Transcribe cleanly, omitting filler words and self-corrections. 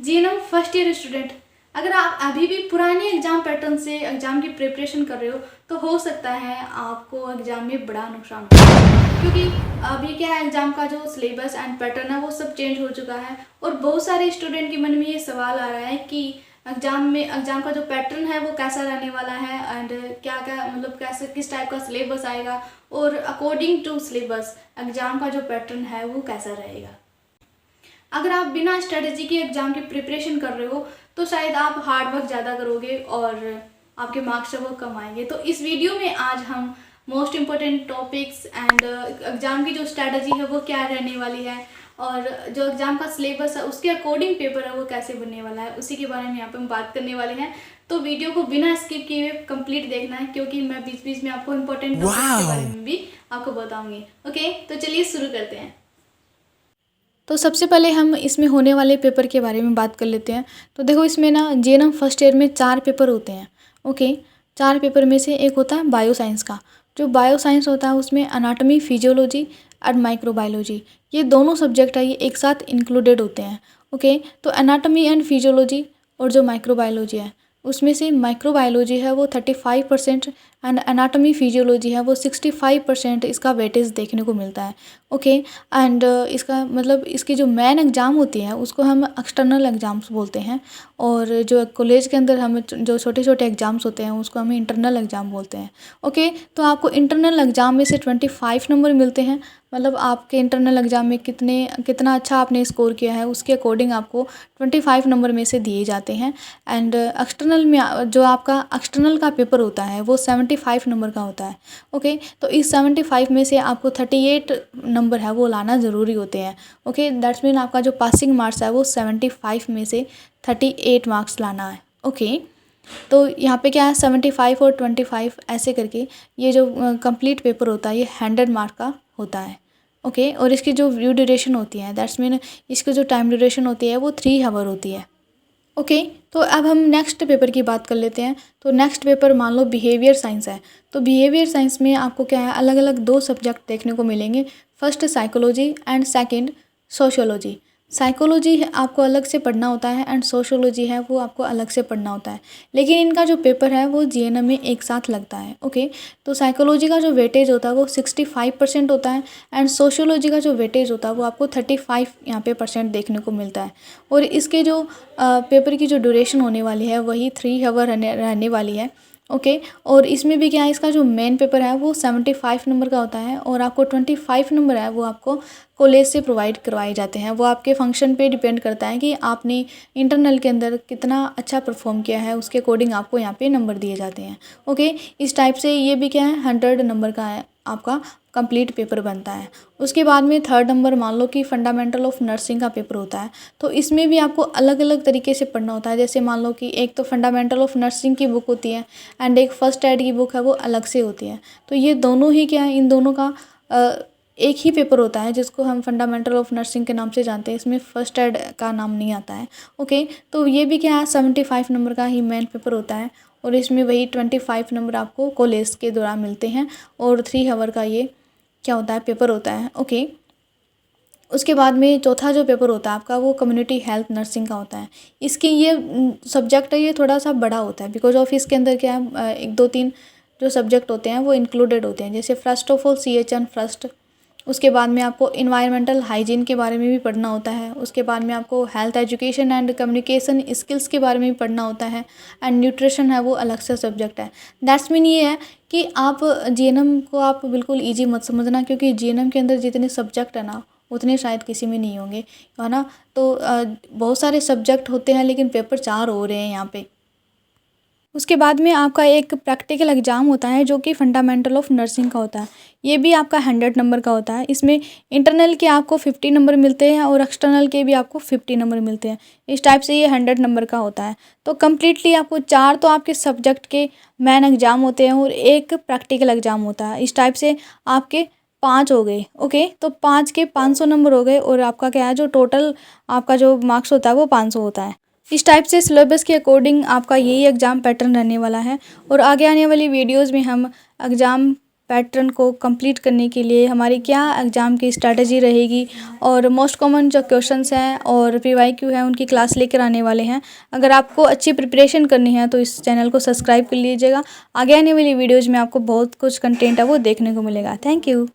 GNM first year student, अगर आप अभी भी पुराने एग्ज़ाम पैटर्न से एग्ज़ाम की प्रिपरेशन कर रहे हो सकता है आपको एग्ज़ाम में बड़ा नुकसान हो, क्योंकि अभी क्या है, एग्ज़ाम का जो सिलेबस एंड पैटर्न है वो सब चेंज हो चुका है। और बहुत सारे स्टूडेंट के मन में ये सवाल आ रहा है कि एग्ज़ाम का जो पैटर्न है वो कैसा रहने वाला है एंड क्या क्या मतलब कैसे किस टाइप का सिलेबस आएगा और अकॉर्डिंग टू सिलेबस एग्ज़ाम का जो पैटर्न है वो कैसा रहेगा। अगर आप बिना स्ट्रेटजी के एग्ज़ाम की प्रिपरेशन कर रहे हो तो शायद आप हार्ड वर्क ज़्यादा करोगे और आपके मार्क्स वो कम आएंगे। तो इस वीडियो में आज हम most important topics and exam की जो स्ट्रेटजी है वो क्या रहने वाली है और जो एग्ज़ाम का सिलेबस है उसके अकॉर्डिंग पेपर है वो कैसे बनने वाला है, उसी के बारे में यहाँ पे हम बात करने वाले हैं। तो वीडियो को बिना स्किप किए कंप्लीट देखना है, क्योंकि मैं बीच बीच में आपको इम्पोर्टेंट टॉपिक्स के बारे में भी आपको बताऊँगी। ओके, तो चलिए शुरू करते हैं। तो सबसे पहले हम इसमें होने वाले पेपर के बारे में बात कर लेते हैं। तो देखो, इसमें ना जीएनएम फर्स्ट ईयर में 4 पेपर होते हैं। ओके, 4 पेपर में से एक होता है बायो साइंस का। जो बायो साइंस होता है उसमें अनाटमी, फिजियोलॉजी और माइक्रोबायोलॉजी, ये दोनों सब्जेक्ट है ये एक साथ इंक्लूडेड होते हैं। ओके, तो अनाटमी एंड फिजियोलॉजी और जो माइक्रोबायोलॉजी है उसमें से माइक्रोबायोलॉजी है वो 35% एंड एनाटॉमी फिजियोलॉजी है वो 65% इसका वेटेज देखने को मिलता है। ओके, एंड इसका मतलब इसकी जो मेन एग्ज़ाम होती है उसको हम एक्सटर्नल एग्ज़ाम्स बोलते हैं, और जो कॉलेज के अंदर हम जो छोटे छोटे एग्ज़ाम्स होते हैं उसको हम इंटरनल एग्ज़ाम बोलते हैं। ओके, तो आपको इंटरनल एग्ज़ाम में से 25 नंबर मिलते हैं। मतलब आपके इंटरनल एग्ज़ाम में कितना अच्छा आपने स्कोर किया है उसके अकॉर्डिंग आपको 25 नंबर में से दिए जाते हैं। एंड एक्सटर्नल में जो आपका एक्सटर्नल का पेपर होता है वो 75 नंबर का होता है। ओके, तो इस 75 में से आपको 38 नंबर है वो लाना ज़रूरी होते हैं। ओके, दैट्स मीन आपका जो पासिंग मार्क्स है वो 75 में से 38 मार्क्स लाना है। ओके, तो यहाँ पे क्या है, 75 और 25 ऐसे करके ये जो कंप्लीट पेपर होता है ये 100 मार्क का होता है। ओके, और इसकी जो व्यू ड्यूरेशन होती है दैट्स मीन इसकी जो टाइम ड्यूरेशन होती है वो 3 आवर होती है। ओके, तो अब हम नेक्स्ट पेपर की बात कर लेते हैं। तो नेक्स्ट पेपर मान लो बिहेवियर साइंस है। तो बिहेवियर साइंस में आपको क्या है, अलग अलग 2 सब्जेक्ट देखने को मिलेंगे। First psychology and second sociology. Psychology आपको अलग से पढ़ना होता है एंड सोशियोलॉजी है वो आपको अलग से पढ़ना होता है, लेकिन इनका जो पेपर है वो जीएनएम में एक साथ लगता है। ओके, तो साइकोलॉजी का जो वेटेज होता है वो 65% होता है एंड सोशियोलॉजी का जो वेटेज होता है वो आपको 35 यहाँ पे % देखने को मिलता है। और इसके जो पेपर की जो ड्यूरेशन होने वाली है वही 3 आवर रहने वाली है। ओके, और इसमें भी क्या है, इसका जो मेन पेपर है वो 75 नंबर का होता है और आपको 25 नंबर है वो आपको कॉलेज से प्रोवाइड करवाए जाते हैं। वो आपके फंक्शन पे डिपेंड करता है कि आपने इंटरनल के अंदर कितना अच्छा परफॉर्म किया है, उसके अकॉर्डिंग आपको यहाँ पे नंबर दिए जाते हैं। ओके, इस टाइप से ये भी क्या है, 100 नंबर का है आपका कंप्लीट पेपर बनता है। उसके बाद में 3rd नंबर मान लो कि फंडामेंटल ऑफ नर्सिंग का पेपर होता है। तो इसमें भी आपको अलग अलग तरीके से पढ़ना होता है। जैसे मान लो कि एक तो फंडामेंटल ऑफ नर्सिंग की बुक होती है एंड एक फर्स्ट एड की बुक है वो अलग से होती है। तो ये दोनों ही क्या है, इन दोनों का एक ही पेपर होता है जिसको हम फंडामेंटल ऑफ नर्सिंग के नाम से जानते हैं। इसमें फर्स्ट एड का नाम नहीं आता है। ओके, तो ये भी क्या है, 75 नंबर का ही मेन पेपर होता है और इसमें वही 25 नंबर आपको कॉलेज के दौरान मिलते हैं और 3 आवर का ये क्या होता है, पेपर होता है। ओके, उसके बाद में चौथा जो पेपर होता है आपका वो कम्युनिटी हेल्थ नर्सिंग का होता है। इसकी ये सब्जेक्ट है ये थोड़ा सा बड़ा होता है, बिकॉज ऑफ इसके अंदर क्या है, 1 2 3 जो सब्जेक्ट होते हैं वो इंक्लूडेड होते हैं। जैसे first of all CHN first, उसके बाद में आपको इन्वायरमेंटल हाइजीन के बारे में भी पढ़ना होता है। उसके बाद में आपको health education and communication skills के बारे में भी पढ़ना होता है एंड न्यूट्रिशन है वो अलग से सब्जेक्ट है। दैट्स मीन ये है कि आप जीएनएम को आप बिल्कुल ईजी मत समझना, क्योंकि जीएनएम के अंदर जितने सब्जेक्ट है ना उतने शायद किसी में नहीं होंगे, है ना। तो बहुत सारे सब्जेक्ट होते हैं लेकिन पेपर 4 हो रहे हैं यहाँ पे। उसके बाद में आपका एक प्रैक्टिकल एग्ज़ाम होता है जो कि फंडामेंटल ऑफ नर्सिंग का होता है। ये भी आपका 100 नंबर का होता है। इसमें इंटरनल के आपको 50 नंबर मिलते हैं और एक्सटर्नल के भी आपको 50 नंबर मिलते हैं। इस टाइप से ये 100 नंबर का होता है। तो कम्प्लीटली आपको 4 तो आपके सब्जेक्ट के मेन एग्ज़ाम होते हैं और एक प्रैक्टिकल एग्ज़ाम होता है। इस टाइप से आपके 5 हो गए। ओके, तो 5 के 500 नंबर हो गए और आपका क्या है, जो टोटल आपका जो मार्क्स होता है वो 500 होता है। इस टाइप से सिलेबस के अकॉर्डिंग आपका यही एग्ज़ाम पैटर्न रहने वाला है और आगे आने वाली वीडियोस में हम एग्ज़ाम पैटर्न को कंप्लीट करने के लिए हमारी क्या एग्ज़ाम की स्ट्रैटेजी रहेगी और मोस्ट कॉमन जो क्वेश्चंस हैं और PYQ है उनकी क्लास लेकर आने वाले हैं। अगर आपको अच्छी प्रिपरेशन करनी है तो इस चैनल को सब्सक्राइब कर लीजिएगा। आगे आने वाली वीडियोज़ में आपको बहुत कुछ कंटेंट है वो देखने को मिलेगा। Thank you.